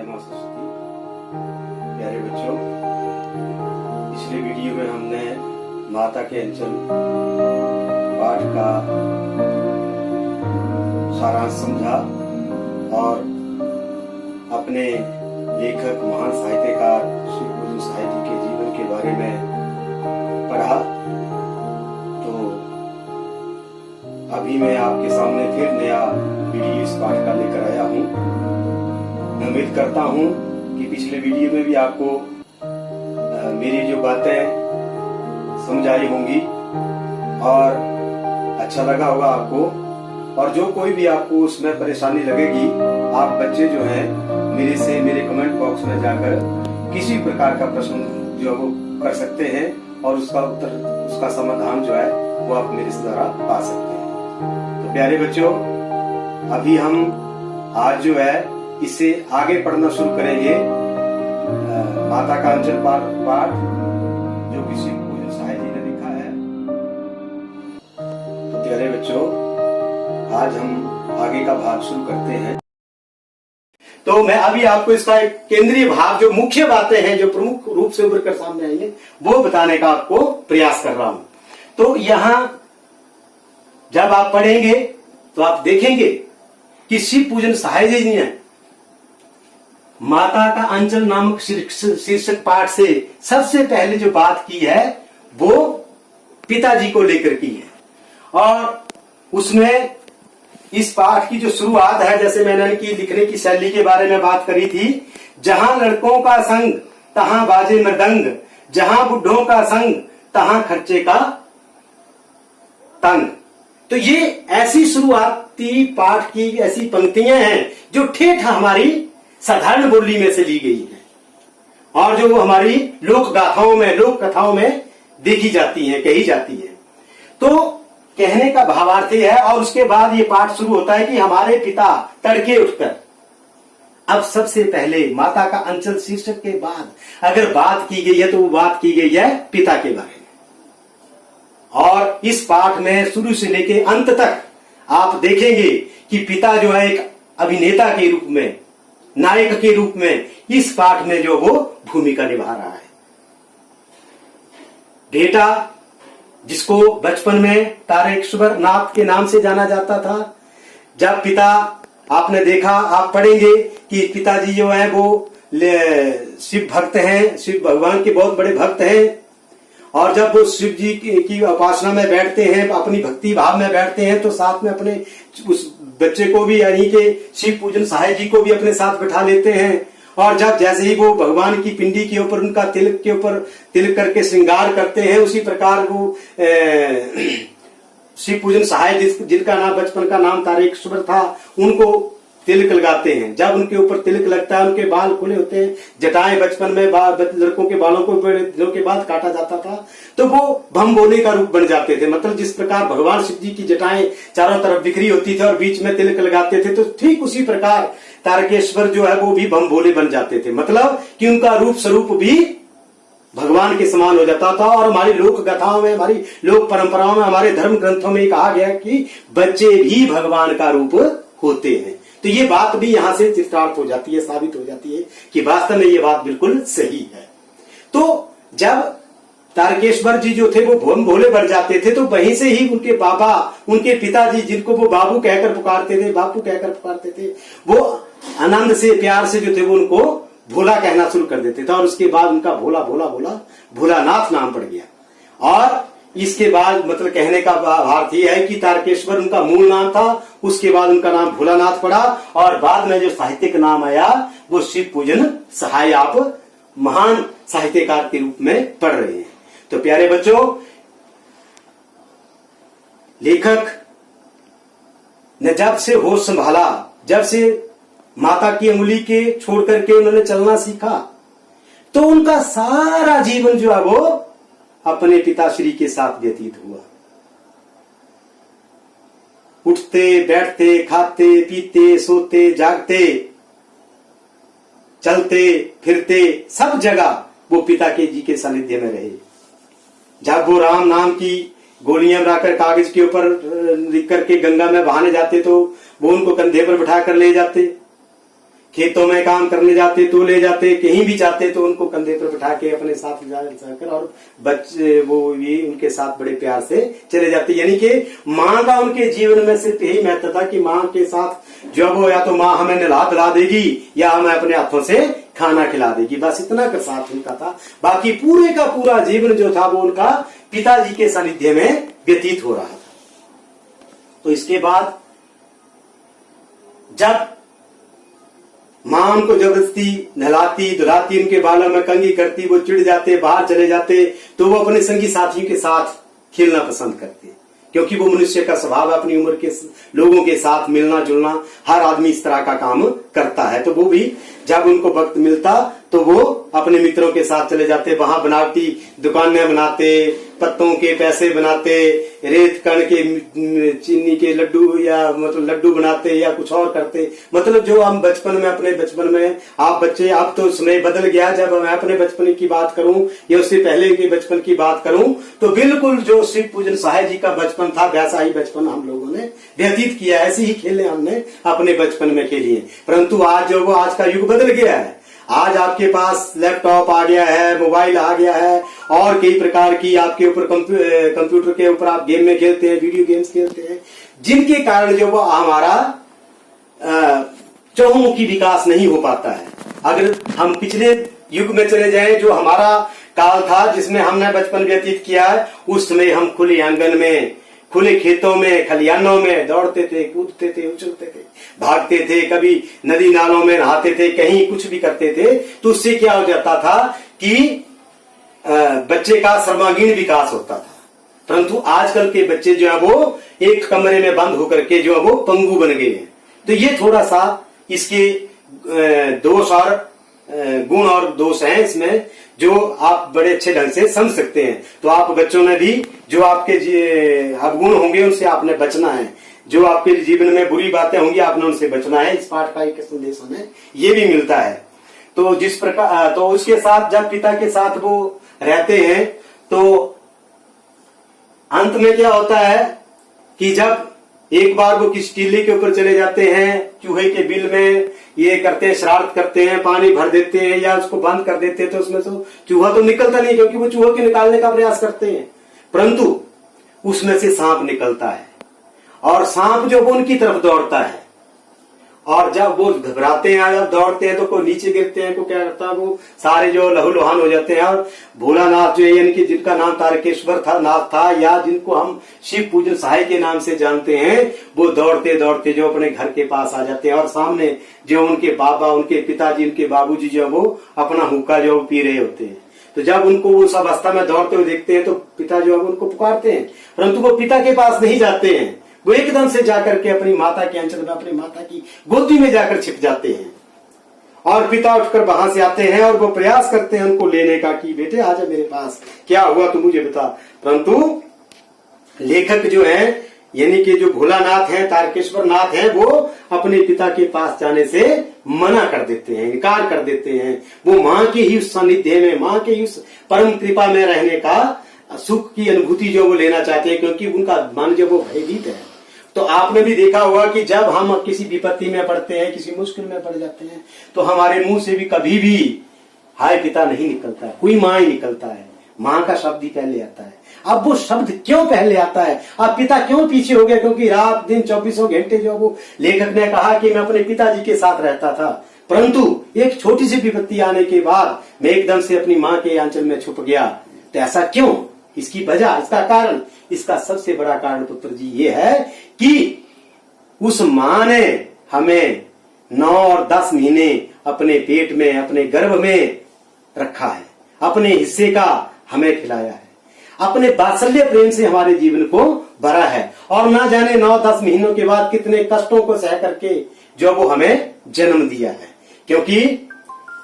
जय मां सरस्वती। प्यारे बच्चों, पिछले वीडियो में हमने माता के अंचल पाठ का सारांश समझा और अपने लेखक महान साहित्यकार श्री पूजन साहिब जी के जीवन के बारे में पढ़ा। तो अभी मैं आपके सामने फिर नया वीडियो इस पाठ का लेकर आया हूँ। मैं उम्मीद करता हूँ कि पिछले वीडियो में भी आपको मेरी जो बातें समझ आई होंगी और अच्छा लगा होगा आपको। और जो कोई भी आपको उसमें परेशानी लगेगी, आप बच्चे जो हैं मेरे कमेंट बॉक्स में जाकर किसी प्रकार का प्रश्न जो वो कर सकते हैं और उसका उत्तर, उसका समाधान जो है वो आप मेरे द्वारा पा सकते हैं। तो प्यारे बच्चों, अभी हम आज जो है इससे आगे पढ़ना शुरू करेंगे माता का अंचल पाठ जो कि श्री पूजन साहिब जी ने लिखा है। तो प्यारे बच्चों, आज हम आगे का भाग शुरू करते हैं। तो मैं अभी आपको इसका एक केंद्रीय भाग, जो मुख्य बातें हैं जो प्रमुख रूप से उभर कर सामने आएंगे, वो बताने का आपको प्रयास कर रहा हूं। तो यहां जब आप पढ़ेंगे तो आप देखेंगे कि श्री पूजन साहिब जी ने माता का अंचल नामक शीर्षक पाठ से सबसे पहले जो बात की है वो पिताजी को लेकर की है। और उसमें इस पाठ की जो शुरुआत है, जैसे मैंने की लिखने की शैली के बारे में बात करी थी, जहां लड़कों का संग तहां बाजे मृदंग, जहां बुढ़ों का संग तहां खर्चे का तंग। तो ये ऐसी शुरुआती पाठ की ऐसी पंक्तियां हैं जो ठेठ हमारी साधारण बोली में से ली गई है और जो वो हमारी लोक गाथाओं में, लोक कथाओं में देखी जाती है, कही जाती है। तो कहने का भावार्थ है। और उसके बाद ये पाठ शुरू होता है कि हमारे पिता तड़के उठकर। अब सबसे पहले माता का अंचल शीर्षक के बाद अगर बात की गई है तो वो बात की गई है पिता के बारे में। और इस पाठ में शुरू से लेकर अंत तक आप देखेंगे कि पिता जो है एक अभिनेता के रूप में, नायक के रूप में इस पाठ में जो वो भूमिका निभा रहा है। बेटा, जिसको बचपन में तारकेश्वर नाथ के नाम से जाना जाता था, जब पिता, आपने देखा, आप पढ़ेंगे कि पिताजी जो है वो शिव भक्त हैं, शिव भगवान के बहुत बड़े भक्त हैं। और जब वो शिव जी की उपासना में बैठते हैं, अपनी भक्ति भाव में बैठते हैं, तो साथ में अपने उस बच्चे को भी, यानी कि शिव पूजन साहिब जी को भी अपने साथ बिठा लेते हैं। और जब जैसे ही वो भगवान की पिंडी के ऊपर, उनका तिलक के ऊपर तिलक करके श्रृंगार करते हैं, उसी प्रकार वो शिव पूजन साहिब जिनका नाम बचपन का नाम तारकेश्वर था, उनको तिलक लगाते हैं। जब उनके ऊपर तिलक लगता है, उनके बाल खुले होते हैं, जटाएं बचपन में लड़कों के बालों को बड़े दिनों के बाद काटा जाता था, तो वो भम भोले का रूप बन जाते थे। मतलब जिस प्रकार भगवान शिव जी की जटाएं चारों तरफ बिखरी होती थी और बीच में तिलक लगाते थे, तो ठीक उसी प्रकार तारकेश्वर जो है वो भी भम भोले बन जाते थे। मतलब कि उनका रूप स्वरूप भी भगवान के समान हो जाता था। और हमारी लोक कथाओं में, हमारी लोक परंपराओं में, हमारे धर्म ग्रंथों में कहा गया कि बच्चे भी भगवान का रूप होते हैं। तो ये बात भी यहां से चित्रार्थ हो जाती है, साबित हो जाती है कि वास्तव में ये बात बिल्कुल सही है। तो जब तारकेश्वर जी जो थे वो भोम भोले बन जाते थे, तो वहीं से ही उनके बाबा, उनके पिताजी, जिनको वो बाबू कहकर पुकारते थे, बापू कहकर पुकारते थे, वो आनंद से, प्यार से जो थे वो उनको भोला कहना शुरू कर देते थे। और उसके बाद उनका भोला भोला भोला भोलानाथ नाम पड़ गया। और इसके बाद मतलब कहने का भाव यह है कि तारकेश्वर उनका मूल नाम था, उसके बाद उनका नाम भोलानाथ पड़ा और बाद में जो साहित्यिक नाम आया वो शिव पूजन सहाय, आप महान साहित्यकार के रूप में पढ़ रहे हैं। तो प्यारे बच्चों, लेखक ने जब से होश संभाला, जब से माता की अंगुली के छोड़ करके उन्होंने चलना सीखा, तो उनका सारा जीवन जो है वो अपने पिताश्री के साथ व्यतीत हुआ। उठते, बैठते, खाते, पीते, सोते, जागते, चलते फिरते, सब जगह वो पिता के जी के सानिध्य में रहे। जब वो राम नाम की गोलियां बनाकर कागज के ऊपर लिख करके गंगा में बहाने जाते, तो वो उनको कंधे पर बिठा कर ले जाते। खेतों में काम करने जाते तो ले जाते, कहीं भी जाते तो उनको कंधे पर बिठा के अपने साथ जाकर और बच्चे वो भी उनके साथ बड़े प्यार से चले जाते। यानी कि माँ का उनके जीवन में सिर्फ यही महत्व था कि माँ के साथ जो वो या तो माँ हमें नहला धुला देगी या हमें अपने हाथों से खाना खिला देगी, बस इतना का साथ उनका था। बाकी पूरे का पूरा जीवन जो था वो उनका पिताजी के सानिध्य में व्यतीत हो रहा था। तो इसके बाद जब मां उनको जबरदस्ती नहलाती धुलाती, उनके बालों में कंघी करती, वो चिढ़ जाते, बाहर चले जाते, तो वो अपने संगी साथियों के साथ खेलना पसंद करते, क्योंकि वो मनुष्य का स्वभाव अपनी उम्र के लोगों के साथ मिलना जुलना, हर आदमी इस तरह का काम करता है। तो वो भी जब उनको वक्त मिलता तो वो अपने मित्रों के साथ चले जाते, वहां बनावटी दुकानें बनाते, पत्तों के पैसे बनाते, रेत कण के चीनी के लड्डू या मतलब लड्डू बनाते या कुछ और करते। मतलब जो हम बचपन में अपने बचपन में, आप बच्चे, अब तो समय बदल गया, जब मैं अपने बचपन की बात करूं या उससे पहले के बचपन की बात करूं तो बिल्कुल जो शिव पूजन सहाय जी का बचपन था वैसा ही बचपन हम लोगों ने व्यतीत किया, ऐसी ही खेलें हमने अपने बचपन में खेली है। परंतु आज जो वो आज का युग बदल गया है, आज आपके पास लैपटॉप आ गया है, मोबाइल आ गया है और कई प्रकार की आपके ऊपर कंप्यूटर के ऊपर आप गेम में खेलते हैं, वीडियो गेम्स खेलते हैं, जिनके कारण जो वो हमारा चहुमुखी विकास नहीं हो पाता है। अगर हम पिछले युग में चले जाएं, जो हमारा काल था जिसमें हमने बचपन व्यतीत किया है, उस समय हम खुले आंगन में, खुले खेतों में, खलिहानों में दौड़ते थे, कूदते थे, उछलते थे, भागते थे, कभी नदी नालों में नहाते थे, कहीं कुछ भी करते थे। तो उससे क्या हो जाता था कि बच्चे का सर्वांगीण विकास होता था। परंतु आजकल के बच्चे जो है वो एक कमरे में बंद होकर के जो है वो पंगु बन गए हैं। तो ये थोड़ा सा इसके दोष और गुण और दोष हैं इसमें, जो आप बड़े अच्छे ढंग से समझ सकते हैं। तो आप बच्चों में भी जो आपके अवगुण होंगे उनसे आपने बचना है, जो आपके जीवन में बुरी बातें होंगी आपने उनसे बचना है। इस पाठ का एक संदेश हमें ये भी मिलता है। तो जिस प्रकार, तो उसके साथ जब पिता के साथ वो रहते हैं तो अंत में क्या होता है कि जब एक बार वो किसी टीले के ऊपर चले जाते हैं, चूहे के बिल में ये करते हैं, शरारत करते हैं, पानी भर देते हैं या उसको बंद कर देते हैं, तो उसमें तो चूहा तो निकलता नहीं, क्योंकि वो चूहे के निकालने का प्रयास करते हैं, परंतु उसमें से सांप निकलता है और सांप जो वो उनकी तरफ दौड़ता है। और जब वो घबराते हैं, जब दौड़ते हैं तो कोई नीचे गिरते हैं, को क्या करता है, वो सारे जो लहूलुहान हो जाते हैं। और भोलानाथ जो है, यानी कि जिनका नाम तारकेश्वर था, नाथ था, या जिनको हम शिव पूजन सहाय के नाम से जानते हैं, वो दौड़ते दौड़ते जो अपने घर के पास आ जाते हैं और सामने जो उनके बाबा, उनके पिताजी, उनके बाबूजी जो वो अपना हुक्का जो पी रहे होते हैं। तो जब उनको वो सब अवस्था में दौड़ते हुए देखते हैं तो पिता जो है उनको पुकारते हैं, परंतु वो पिता के पास नहीं जाते हैं, वो एकदम से जाकर के अपनी माता के अंचल में, अपनी माता की गोदी में जाकर छिप जाते हैं। और पिता उठकर वहां से आते हैं और वो प्रयास करते हैं उनको लेने का कि बेटे आजा मेरे पास, क्या हुआ तू मुझे बता। परंतु लेखक जो है, यानी कि जो भोलानाथ है, तारकेश्वर नाथ है, वो अपने पिता के पास जाने से मना कर देते हैं, इनकार कर देते हैं। वो माँ के ही उस सानिध्य में, माँ के ही उस परम कृपा में रहने का सुख की अनुभूति जो वो लेना चाहते हैं, क्योंकि उनका मन जो वो भयभीत है। तो आपने भी देखा होगा कि जब हम किसी विपत्ति में पड़ते हैं, किसी मुश्किल में पड़ जाते हैं, तो हमारे मुंह से भी कभी भी हाय पिता नहीं निकलता है, कोई माँ ही निकलता है, माँ का शब्द ही पहले आता है। अब वो शब्द क्यों पहले आता है, अब पिता क्यों पीछे हो गया, क्योंकि रात दिन 24 घंटे जो वो लेखक ने कहा कि मैं अपने पिताजी के साथ रहता था, परंतु एक छोटी सी विपत्ति आने के बाद मैं एकदम से अपनी माँ के आंचल में छुप गया। तो ऐसा क्यों, इसकी वजह, इसका कारण, इसका सबसे बड़ा कारण पुत्र जी ये है कि उस माँ ने हमें 9 और 10 महीने अपने पेट में, अपने गर्भ में रखा है, अपने हिस्से का हमें खिलाया है, अपने वात्सल्य प्रेम से हमारे जीवन को भरा है, और ना जाने 9-10 महीनों के बाद कितने कष्टों को सह करके जो वो हमें जन्म दिया है। क्योंकि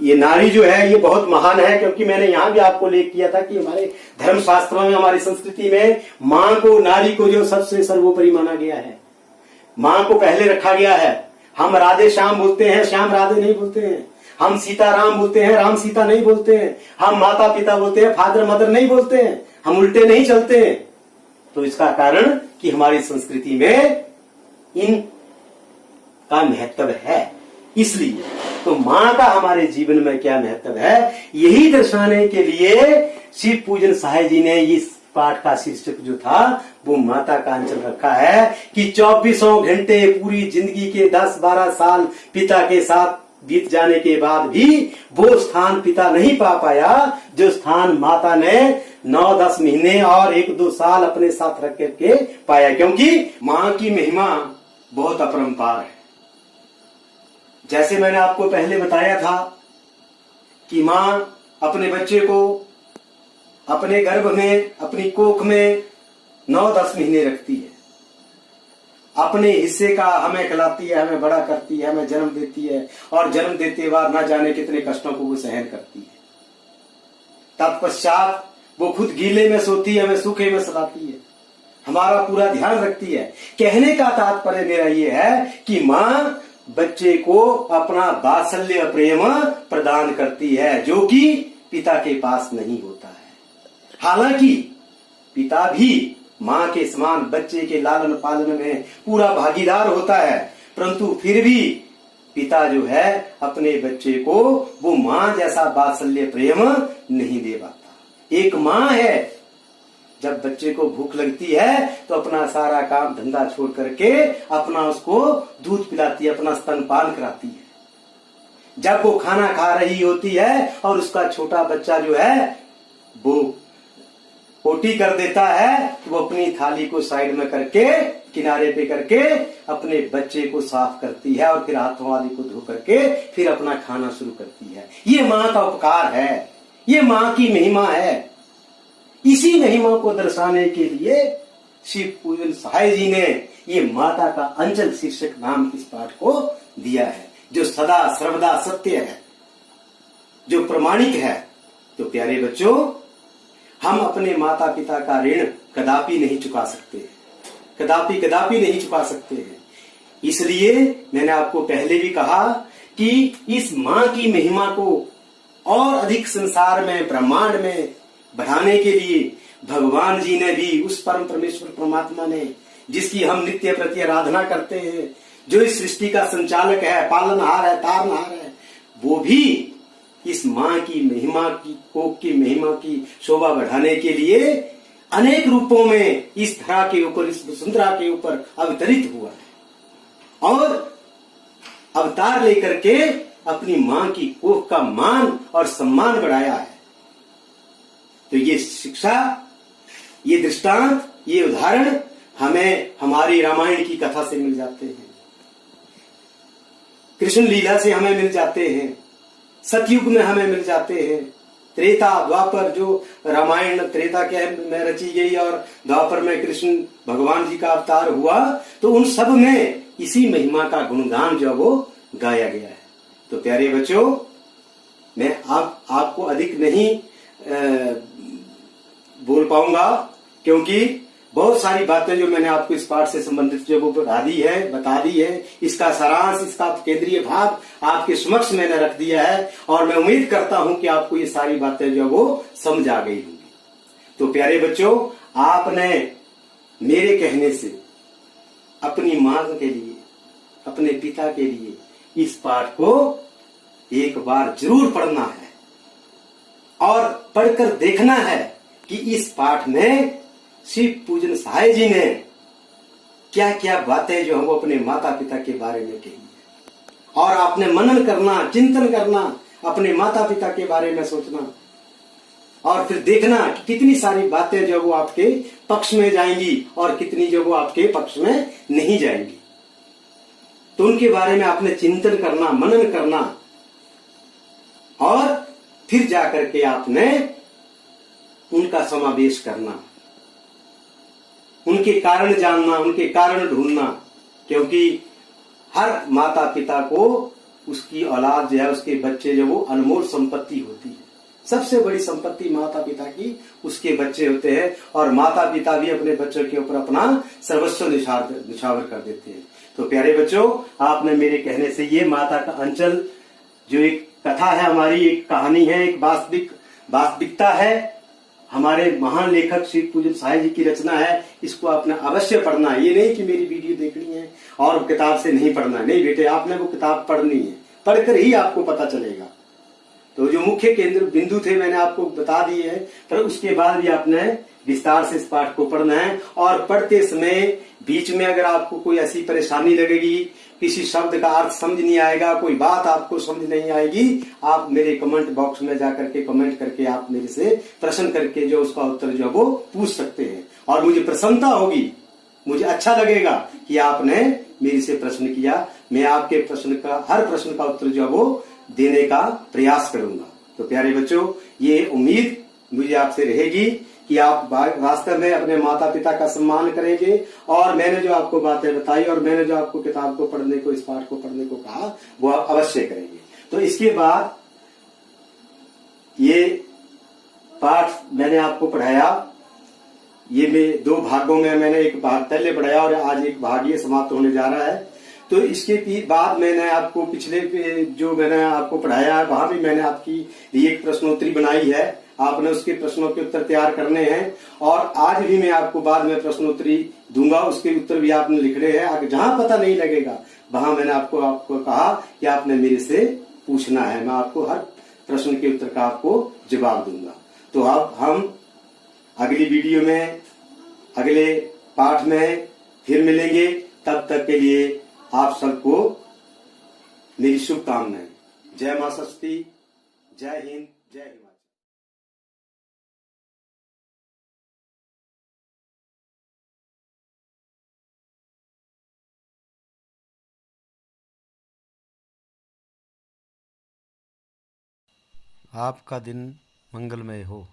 ये नारी जो है ये बहुत महान है, क्योंकि मैंने यहाँ भी आपको उल्लेख किया था कि हमारे धर्म शास्त्रों में, हमारी संस्कृति में माँ को, नारी को जो सबसे सर्वोपरि माना गया है, माँ को पहले रखा गया है। हम राधे श्याम बोलते हैं, श्याम राधे नहीं बोलते हैं। हम सीता राम बोलते हैं, राम सीता नहीं बोलते हैं। हम माता पिता बोलते हैं, फादर मदर नहीं बोलते हैं। हम उल्टे नहीं चलते हैं। तो इसका कारण कि हमारी संस्कृति में इन का महत्व है, इसलिए तो माँ का हमारे जीवन में क्या महत्व है, यही दर्शाने के लिए शिव पूजन सहाय जी ने इस पाठ का शीर्षक जो था वो माता का अंचल रखा है कि 24 घंटे पूरी जिंदगी के 10-12 साल पिता के साथ बीत जाने के बाद भी वो स्थान पिता नहीं पा पाया जो स्थान माता ने 9-10 महीने और 1-2 साल अपने साथ रख करके पाया, क्योंकि माँ की महिमा बहुत अपरंपार है। जैसे मैंने आपको पहले बताया था कि माँ अपने बच्चे को अपने गर्भ में, अपनी कोख में 9-10 महीने रखती है, अपने हिस्से का हमें खिलाती है, हमें बड़ा करती है, हमें जन्म देती है और जन्म देते बार न जाने कितने कष्टों को वो सहन करती है। तत्पश्चात वो खुद गीले में सोती है, हमें सूखे में सताती है, हमारा पूरा ध्यान रखती है। कहने का तात्पर्य मेरा ये है कि माँ बच्चे को अपना वात्सल्य प्रेम प्रदान करती है जो कि पिता के पास नहीं होता है। हालांकि पिता भी माँ के समान बच्चे के लालन पालन में पूरा भागीदार होता है, परंतु फिर भी पिता जो है अपने बच्चे को वो माँ जैसा वात्सल्य प्रेम नहीं दे पाता। एक माँ है जब बच्चे को भूख लगती है तो अपना सारा काम धंधा छोड़ करके अपना उसको दूध पिलाती है, अपना स्तनपान कराती है। जब वो खाना खा रही होती है और उसका छोटा बच्चा जो है वो पोटी कर देता है तो वो अपनी थाली को साइड में करके किनारे पे करके अपने बच्चे को साफ करती है और फिर हाथों आदि को धो करके फिर अपना खाना शुरू करती है। ये माँ का उपकार है, ये माँ की महिमा है। इसी महिमा को दर्शाने के लिए शिव पूजन सहाय जी ने ये माता का अंचल शीर्षक नाम इस पाठ को दिया है, जो सदा सर्वदा सत्य है, जो प्रमाणिक है। तो प्यारे बच्चों, हम अपने माता पिता का ऋण कदापि नहीं चुका सकते, कदापि नहीं चुका सकते हैं। इसलिए मैंने आपको पहले भी कहा कि इस माँ की महिमा को और अधिक संसार में, ब्रह्मांड में बढ़ाने के लिए भगवान जी ने भी, उस परम परमेश्वर परमात्मा ने, जिसकी हम नित्य प्रति आराधना करते हैं, जो इस सृष्टि का संचालक है, पालनहार है, तारनहार है, वो भी इस माँ की महिमा की, कोक की महिमा की शोभा बढ़ाने के लिए अनेक रूपों में इस धरा के ऊपर, इस वसुंधरा के ऊपर अवतरित हुआ है और अवतार लेकर के अपनी माँ की कोख का मान और सम्मान बढ़ाया है। तो ये शिक्षा, ये दृष्टांत, ये उदाहरण हमें हमारी रामायण की कथा से मिल जाते हैं, कृष्ण लीला से हमें मिल जाते हैं, सतयुग में हमें मिल जाते हैं, त्रेता द्वापर, जो रामायण त्रेता के में रची गई और द्वापर में कृष्ण भगवान जी का अवतार हुआ, तो उन सब में इसी महिमा का गुणगान जो वो गाया गया है। तो प्यारे बच्चों, मैं आपको अधिक नहीं बोल पाऊंगा, क्योंकि बहुत सारी बातें जो मैंने आपको इस पाठ से संबंधित जो वो बता दी है, इसका सारांश, इसका केंद्रीय भाव आपके समक्ष मैंने रख दिया है और मैं उम्मीद करता हूं कि आपको ये सारी बातें जो वो समझ आ गई होंगी। तो प्यारे बच्चों, आपने मेरे कहने से अपनी माँ के लिए, अपने पिता के लिए इस पाठ को एक बार जरूर पढ़ना है और पढ़कर देखना है कि इस पाठ में शिव पूजन सहाय जी ने क्या क्या बातें जो हम अपने माता पिता के बारे में कही है। और आपने मनन करना, चिंतन करना, अपने माता पिता के बारे में सोचना और फिर देखना कि कितनी सारी बातें जो वो आपके पक्ष में जाएंगी और कितनी जो वो आपके पक्ष में नहीं जाएंगी। तो उनके बारे में आपने चिंतन करना, मनन करना और फिर जाकर के आपने उनका समावेश करना, उनके कारण जानना, उनके कारण ढूंढना, क्योंकि हर माता पिता को उसकी औलाद जो है, उसके बच्चे जो वो अनमोल संपत्ति होती है। सबसे बड़ी संपत्ति माता पिता की उसके बच्चे होते हैं और माता पिता भी अपने बच्चों के ऊपर अपना सर्वस्व निछावर कर देते हैं। तो प्यारे बच्चों, आपने मेरे कहने से ये माता का अंचल जो एक कथा है, हमारी एक कहानी है, एक वास्तविकता है, हमारे महान लेखक शिव पूजन सहाय जी की रचना है, इसको आपने अवश्य पढ़ना है। ये नहीं कि मेरी वीडियो देखनी है और किताब से नहीं पढ़ना है, नहीं बेटे, आपने वो किताब पढ़नी है पढ़कर ही आपको पता चलेगा। तो जो मुख्य केंद्र बिंदु थे मैंने आपको बता दिए है, पर उसके बाद भी आपने विस्तार से इस पाठ को पढ़ना है। और पढ़ते समय बीच में अगर आपको कोई ऐसी परेशानी लगेगी, किसी शब्द का अर्थ समझ नहीं आएगा, कोई बात आपको समझ नहीं आएगी, आप मेरे कमेंट बॉक्स में जाकर के कमेंट करके आप मेरे से प्रश्न करके जो उसका उत्तर जो है वो पूछ सकते हैं। और मुझे प्रसन्नता होगी, मुझे अच्छा लगेगा कि आपने मेरे से प्रश्न किया। मैं आपके प्रश्न का, हर प्रश्न का उत्तर जो है वो देने का प्रयास करूंगा। तो प्यारे बच्चों, ये उम्मीद मुझे आपसे रहेगी कि आप वास्तव में अपने माता पिता का सम्मान करेंगे और मैंने जो आपको बातें बताई और मैंने जो आपको किताब को पढ़ने को, इस पाठ को पढ़ने को कहा, वो आप अवश्य करेंगे। तो इसके बाद ये पाठ मैंने आपको पढ़ाया, ये मैं 2 भागों में, मैंने एक भाग पहले पढ़ाया और आज एक भाग ये समाप्त होने जा रहा है। तो इसके बाद मैंने आपको पिछले जो मैंने आपको पढ़ाया है वहां भी मैंने आपकी लिए एक प्रश्नोत्तरी बनाई है, आपने उसके प्रश्नों के उत्तर तैयार करने हैं। और आज भी मैं आपको बाद में प्रश्नोत्तरी दूंगा, उसके उत्तर भी आपने लिखने हैं। अगर जहां पता नहीं लगेगा वहां मैंने आपको कहा कि आपने मेरे से पूछना है, मैं आपको हर प्रश्न के उत्तर का आपको जवाब दूंगा। तो अब हम अगली वीडियो में, अगले पाठ में फिर मिलेंगे। तब तक के लिए आप सबको मेरी शुभकामनाएं। जय मां सरस्वती, जय हिंद, जय हिमाचल। आपका दिन मंगलमय हो।